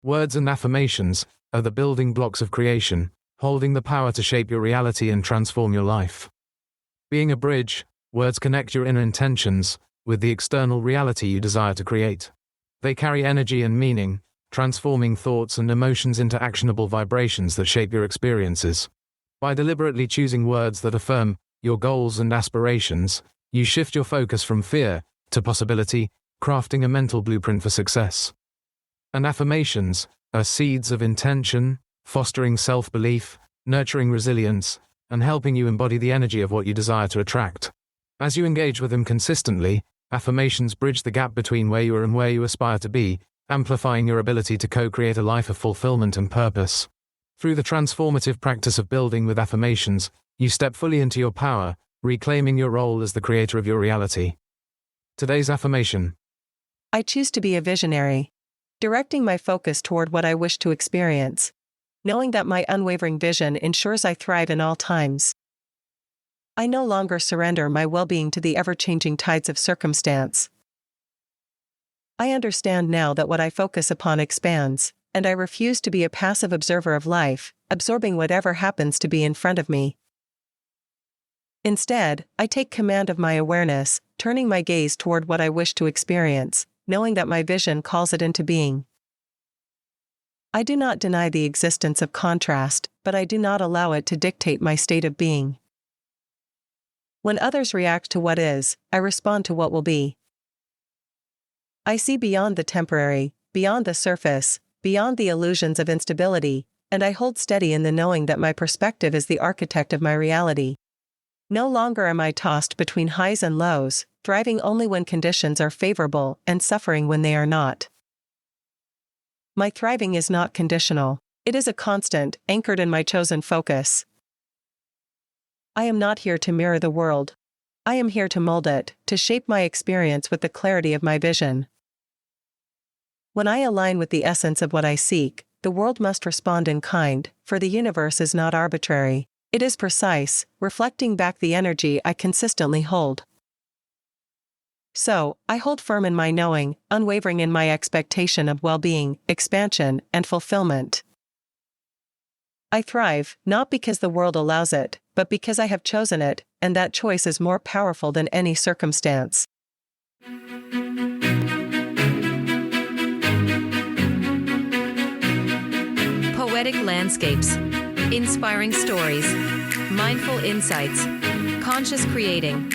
Words and affirmations are the building blocks of creation, holding the power to shape your reality and transform your life. Being a bridge, words connect your inner intentions with the external reality you desire to create. They carry energy and meaning, transforming thoughts and emotions into actionable vibrations that shape your experiences. By deliberately choosing words that affirm your goals and aspirations, you shift your focus from fear to possibility, crafting a mental blueprint for success. And affirmations are seeds of intention, fostering self-belief, nurturing resilience, and helping you embody the energy of what you desire to attract. As you engage with them consistently, affirmations bridge the gap between where you are and where you aspire to be, amplifying your ability to co-create a life of fulfillment and purpose. Through the transformative practice of building with affirmations, you step fully into your power, reclaiming your role as the creator of your reality. Today's affirmation: I choose to be a visionary, directing my focus toward what I wish to experience, knowing that my unwavering vision ensures I thrive in all times. I no longer surrender my well-being to the ever-changing tides of circumstance. I understand now that what I focus upon expands, and I refuse to be a passive observer of life, absorbing whatever happens to be in front of me. Instead, I take command of my awareness, turning my gaze toward what I wish to experience, knowing that my vision calls it into being. I do not deny the existence of contrast, but I do not allow it to dictate my state of being. When others react to what is, I respond to what will be. I see beyond the temporary, beyond the surface, beyond the illusions of instability, and I hold steady in the knowing that my perspective is the architect of my reality. No longer am I tossed between highs and lows, thriving only when conditions are favorable and suffering when they are not. My thriving is not conditional, it is a constant, anchored in my chosen focus. I am not here to mirror the world. I am here to mold it, to shape my experience with the clarity of my vision. When I align with the essence of what I seek, the world must respond in kind, for the universe is not arbitrary. It is precise, reflecting back the energy I consistently hold. So, I hold firm in my knowing, unwavering in my expectation of well-being, expansion, and fulfillment. I thrive, not because the world allows it, but because I have chosen it, and that choice is more powerful than any circumstance. Poetic landscapes, inspiring stories, mindful insights, conscious creating.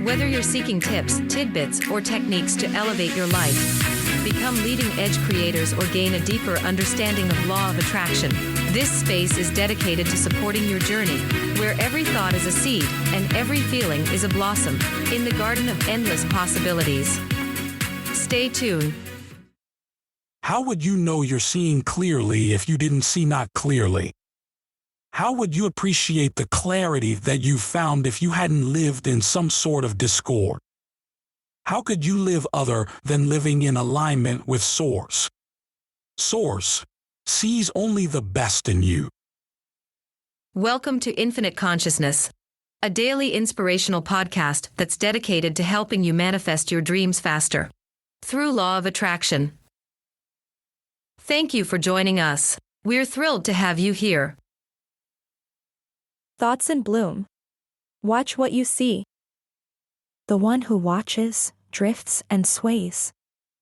Whether you're seeking tips, tidbits, or techniques to elevate your life, become leading-edge creators or gain a deeper understanding of law of attraction, this space is dedicated to supporting your journey, where every thought is a seed and every feeling is a blossom, in the garden of endless possibilities. Stay tuned. How would you know you're seeing clearly if you didn't see not clearly? How would you appreciate the clarity that you found if you hadn't lived in some sort of discord? How could you live other than living in alignment with Source? Source sees only the best in you. Welcome to Infinite Consciousness, a daily inspirational podcast that's dedicated to helping you manifest your dreams faster through law of attraction. Thank you for joining us. We're thrilled to have you here. Thoughts in bloom. Watch what you see. The one who watches, drifts and sways,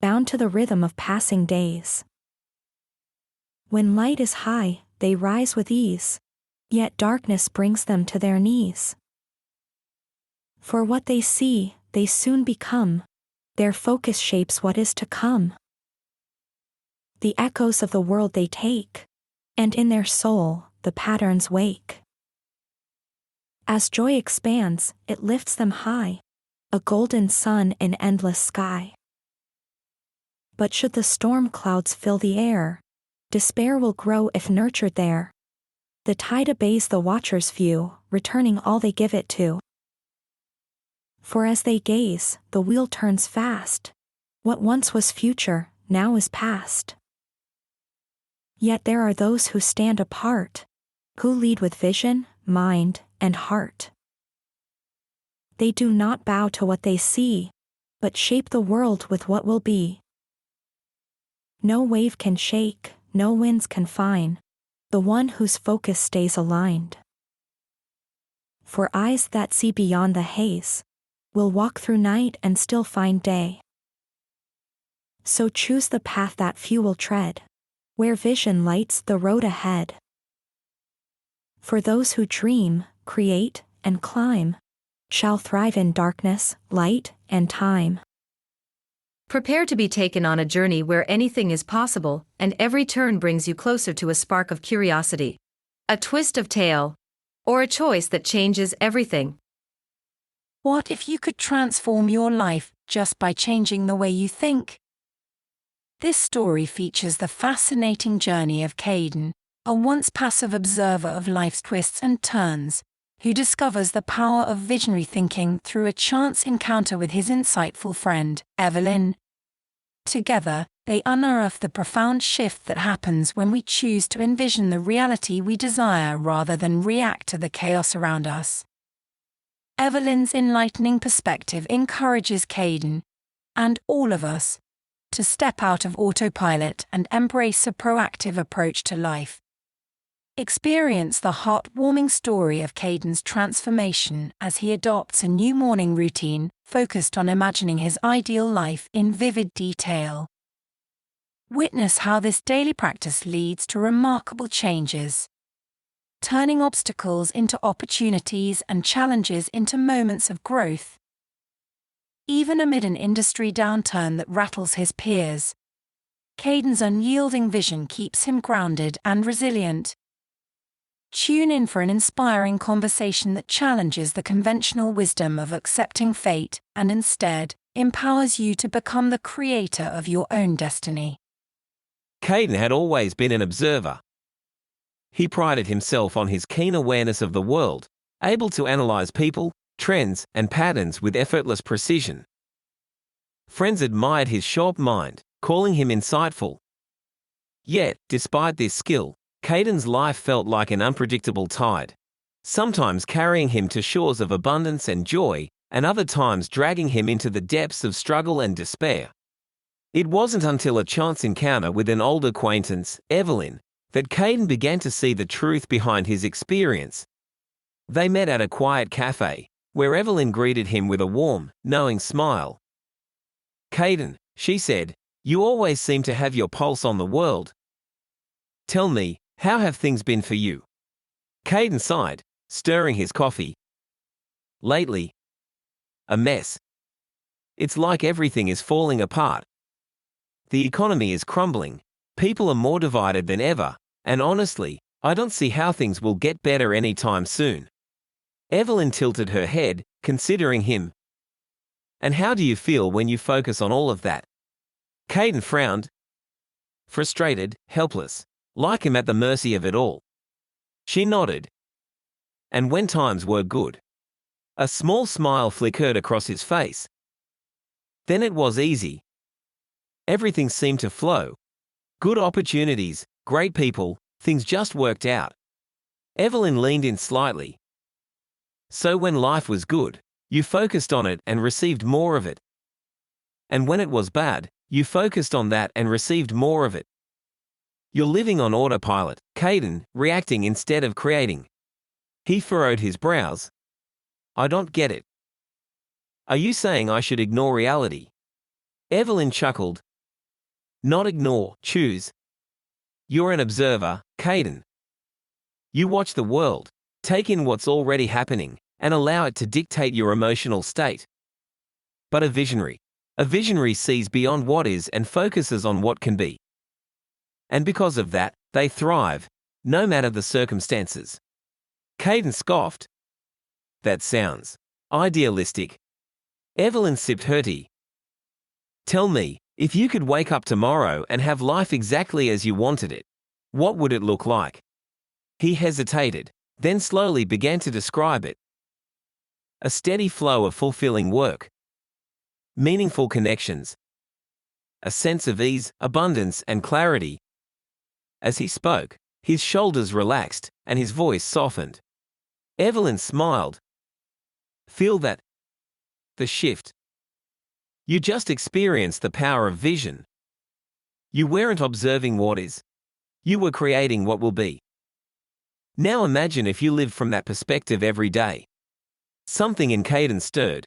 bound to the rhythm of passing days. When light is high, they rise with ease, yet darkness brings them to their knees. For what they see, they soon become. Their focus shapes what is to come. The echoes of the world they take, and in their soul, the patterns wake. As joy expands, it lifts them high, a golden sun in endless sky. But should the storm clouds fill the air, despair will grow if nurtured there. The tide obeys the watcher's view, returning all they give it to. For as they gaze, the wheel turns fast. What once was future, now is past. Yet there are those who stand apart, who lead with vision, mind, and heart. They do not bow to what they see, but shape the world with what will be. No wave can shake, no winds confine the one whose focus stays aligned. For eyes that see beyond the haze will walk through night and still find day. So choose the path that few will tread, where vision lights the road ahead. For those who dream, create, and climb shall thrive in darkness, light, and time. Prepare to be taken on a journey where anything is possible, and every turn brings you closer to a spark of curiosity, a twist of tale, or a choice that changes everything. What if you could transform your life just by changing the way you think? This story features the fascinating journey of Caden, a once passive observer of life's twists and turns, who discovers the power of visionary thinking through a chance encounter with his insightful friend, Evelyn. Together, they unearth the profound shift that happens when we choose to envision the reality we desire rather than react to the chaos around us. Evelyn's enlightening perspective encourages Caden, and all of us, to step out of autopilot and embrace a proactive approach to life. Experience the heartwarming story of Caden's transformation as he adopts a new morning routine focused on imagining his ideal life in vivid detail. Witness how this daily practice leads to remarkable changes, turning obstacles into opportunities and challenges into moments of growth. Even amid an industry downturn that rattles his peers, Caden's unyielding vision keeps him grounded and resilient. Tune in for an inspiring conversation that challenges the conventional wisdom of accepting fate and instead empowers you to become the creator of your own destiny. Caden had always been an observer. He prided himself on his keen awareness of the world, able to analyze people, trends, and patterns with effortless precision. Friends admired his sharp mind, calling him insightful. Yet, despite this skill, Caden's life felt like an unpredictable tide, sometimes carrying him to shores of abundance and joy, and other times dragging him into the depths of struggle and despair. It wasn't until a chance encounter with an old acquaintance, Evelyn, that Caden began to see the truth behind his experience. They met at a quiet cafe, where Evelyn greeted him with a warm, knowing smile. "Caden," she said, "you always seem to have your pulse on the world. Tell me, how have things been for you?" Caden sighed, stirring his coffee. "Lately, a mess. It's like everything is falling apart. The economy is crumbling, people are more divided than ever, and honestly, I don't see how things will get better anytime soon." Evelyn tilted her head, considering him. "And how do you feel when you focus on all of that?" Caden frowned. Frustrated, helpless, like him at the mercy of it all. She nodded. "And when times were good?" A small smile flickered across his face. "Then it was easy. Everything seemed to flow. Good opportunities, great people, things just worked out." Evelyn leaned in slightly. "So when life was good, you focused on it and received more of it. And when it was bad, you focused on that and received more of it. You're living on autopilot." Caden, reacting instead of creating. He furrowed his brows. "I don't get it. Are you saying I should ignore reality?" Evelyn chuckled. "Not ignore, choose. You're an observer, Caden. You watch the world, take in what's already happening, and allow it to dictate your emotional state. But a visionary sees beyond what is and focuses on what can be. And because of that, they thrive, no matter the circumstances." Caden scoffed. "That sounds idealistic." Evelyn sipped her tea. "Tell me, if you could wake up tomorrow and have life exactly as you wanted it, what would it look like?" He hesitated, then slowly began to describe it. "A steady flow of fulfilling work, meaningful connections, a sense of ease, abundance, and clarity." As he spoke, his shoulders relaxed, and his voice softened. Evelyn smiled. "Feel that? The shift. You just experienced the power of vision. You weren't observing what is. You were creating what will be. Now imagine if you lived from that perspective every day. Something in Caden stirred.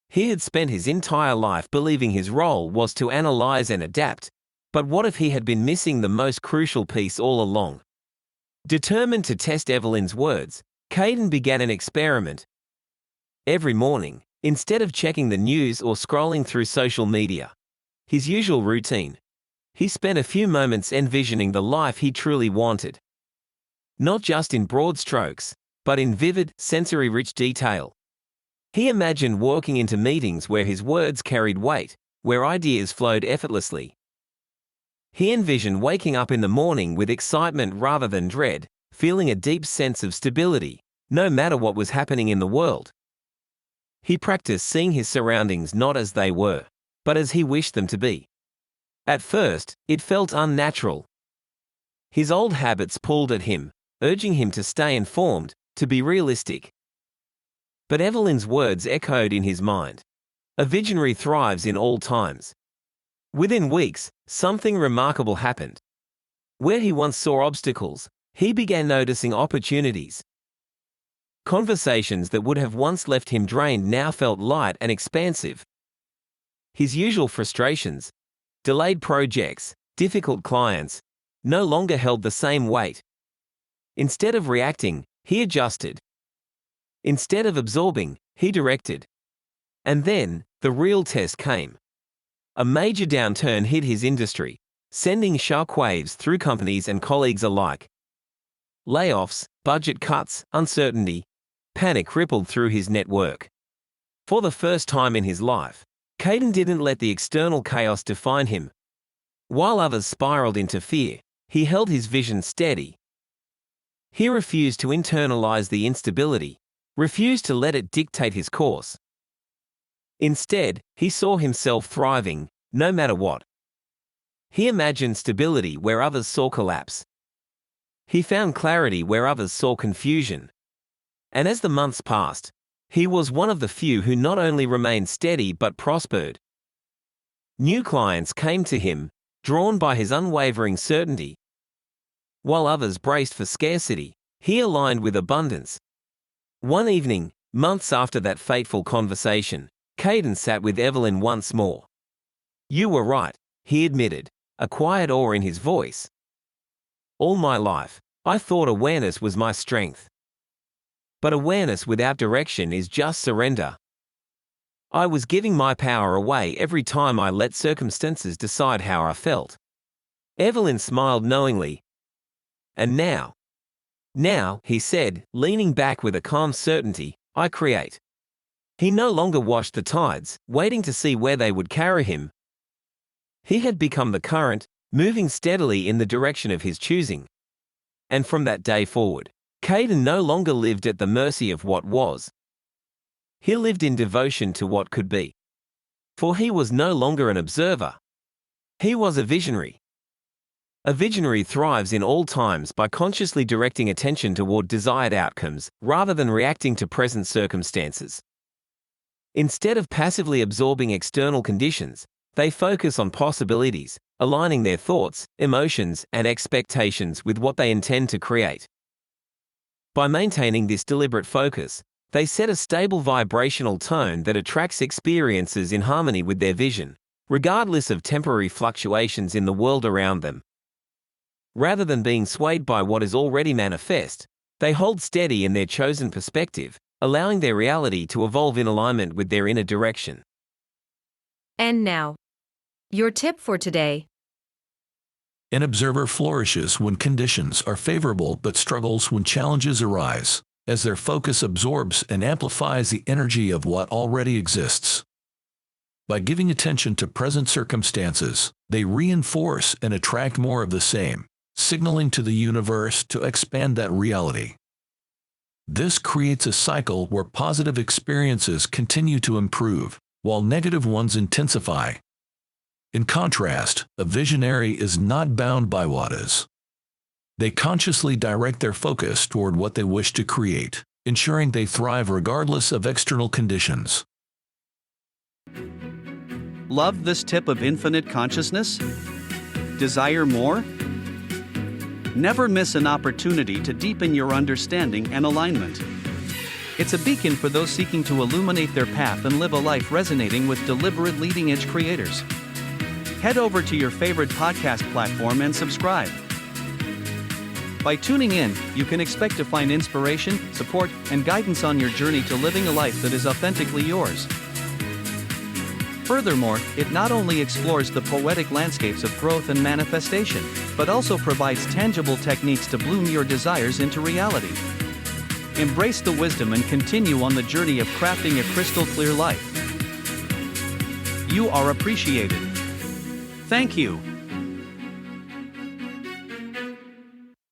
He had spent his entire life believing his role was to analyze and adapt, but what if he had been missing the most crucial piece all along? Determined to test Evelyn's words, Caden began an experiment. Every morning, instead of checking the news or scrolling through social media, his usual routine, he spent a few moments envisioning the life he truly wanted. Not just in broad strokes, but in vivid, sensory-rich detail. He imagined walking into meetings where his words carried weight, where ideas flowed effortlessly. He envisioned waking up in the morning with excitement rather than dread, feeling a deep sense of stability, no matter what was happening in the world. He practiced seeing his surroundings not as they were, but as he wished them to be. At first, it felt unnatural. His old habits pulled at him, urging him to stay informed, to be realistic. But Evelyn's words echoed in his mind. A visionary thrives in all times. Within weeks, something remarkable happened. Where he once saw obstacles, he began noticing opportunities. Conversations that would have once left him drained now felt light and expansive. His usual frustrations, delayed projects, difficult clients, no longer held the same weight. Instead of reacting, he adjusted. Instead of absorbing, he directed. And then, the real test came. A major downturn hit his industry, sending shockwaves through companies and colleagues alike. Layoffs, budget cuts, uncertainty, panic rippled through his network. For the first time in his life, Caden didn't let the external chaos define him. While others spiraled into fear, he held his vision steady. He refused to internalize the instability, refused to let it dictate his course. Instead, he saw himself thriving, no matter what. He imagined stability where others saw collapse. He found clarity where others saw confusion. And as the months passed, he was one of the few who not only remained steady but prospered. New clients came to him, drawn by his unwavering certainty. While others braced for scarcity, he aligned with abundance. One evening, months after that fateful conversation, Caden sat with Evelyn once more. "You were right," he admitted, a quiet awe in his voice. "All my life, I thought awareness was my strength. But awareness without direction is just surrender. I was giving my power away every time I let circumstances decide how I felt." Evelyn smiled knowingly. "And now, he said, leaning back with a calm certainty, "I create." He no longer watched the tides, waiting to see where they would carry him. He had become the current, moving steadily in the direction of his choosing. And from that day forward, Caden no longer lived at the mercy of what was. He lived in devotion to what could be. For he was no longer an observer. He was a visionary. A visionary thrives in all times by consciously directing attention toward desired outcomes, rather than reacting to present circumstances. Instead of passively absorbing external conditions, they focus on possibilities, aligning their thoughts, emotions, and expectations with what they intend to create. By maintaining this deliberate focus, they set a stable vibrational tone that attracts experiences in harmony with their vision, regardless of temporary fluctuations in the world around them. Rather than being swayed by what is already manifest, they hold steady in their chosen perspective, allowing their reality to evolve in alignment with their inner direction. And now, your tip for today. An observer flourishes when conditions are favorable but struggles when challenges arise, as their focus absorbs and amplifies the energy of what already exists. By giving attention to present circumstances, they reinforce and attract more of the same, signaling to the universe to expand that reality. This creates a cycle where positive experiences continue to improve, while negative ones intensify. In contrast, a visionary is not bound by what is. They consciously direct their focus toward what they wish to create, ensuring they thrive regardless of external conditions. Love this tip of infinite consciousness? Desire more? Never miss an opportunity to deepen your understanding and alignment. It's a beacon for those seeking to illuminate their path and live a life resonating with deliberate leading-edge creators. Head over to your favorite podcast platform and subscribe. By tuning in, you can expect to find inspiration, support, and guidance on your journey to living a life that is authentically yours. Furthermore, it not only explores the poetic landscapes of growth and manifestation, but also provides tangible techniques to bloom your desires into reality. Embrace the wisdom and continue on the journey of crafting a crystal clear life. You are appreciated. Thank you.